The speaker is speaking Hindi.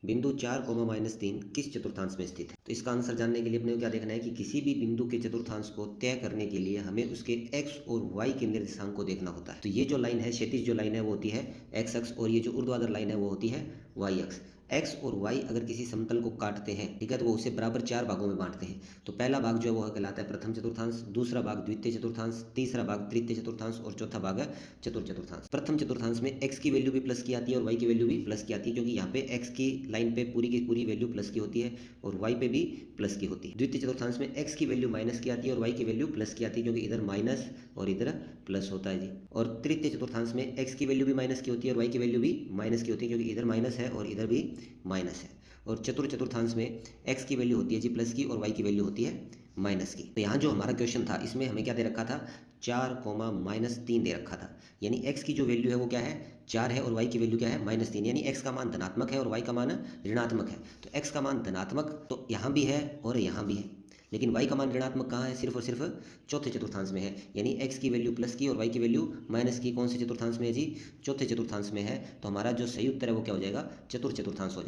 बिंदु 4, -3 किस चतुर्थांश में स्थित है? तो इसका आंसर जानने के लिए अपने को क्या देखना है कि किसी भी बिंदु के चतुर्थांश को तय करने के लिए हमें उसके x और y के निर्देशांक को देखना होता है। तो ये जो लाइन है, क्षैतिज जो लाइन है वो होती है x अक्ष, और ये जो ऊर्ध्वाधर लाइन है वो होती है y अक्ष। x और y अगर किसी समतल को काटते हैं, ठीक है, तो वो उसे बराबर 4 भागों में बांटते हैं। तो पहला भाग जो है वो कहलाता है प्रथम चतुर्थांश, दूसरा भाग द्वितीय चतुर्थांश, तीसरा भाग तृतीय चतुर्थांश और चौथा भाग है चतुर्थ चतुर्थांश। प्रथम चतुर्थांश में x की वैल्यू भी प्लस की आती है और y की वैल्यू भी प्लस की आती है, क्योंकि यहाँ पे x की लाइन पे पूरी की पूरी वैल्यू प्लस की होती है और y पे भी प्लस की होती है। द्वितीय चतुर्थांश में x की वैल्यू माइनस की आती है और y की वैल्यू प्लस की आती है, क्योंकि इधर माइनस और इधर प्लस होता है जी। और तृतीय चतुर्थांश में x की वैल्यू भी माइनस की होती है और y की वैल्यू भी माइनस की होती है, क्योंकि इधर माइनस है और इधर भी माइनस है। और चतुर्थ चतुर्थांश में x की वैल्यू होती है जी प्लस की और y की वैल्यू होती है माइनस की। तो यहाँ जो हमारा क्वेश्चन था इसमें हमें क्या दे रखा था, 4, -3 दे रखा था। यानी x की जो वैल्यू है वो क्या है, 4 है, और y की वैल्यू क्या है, -3। यानी x का मान धनात्मक है और y का मान ऋणात्मक है। तो x का मान धनात्मक तो यहाँ भी है और यहाँ भी है, लेकिन y का मान ऋणात्मक कहाँ है, सिर्फ और सिर्फ चौथे चतुर्थांश में है। यानी x की वैल्यू प्लस की और y की वैल्यू माइनस की कौन से चतुर्थांश में है जी, चौथे चतुर्थांश में है। तो हमारा जो सही उत्तर है वो क्या हो जाएगा, चतुर्थ चतुर्थांश हो जाएगा।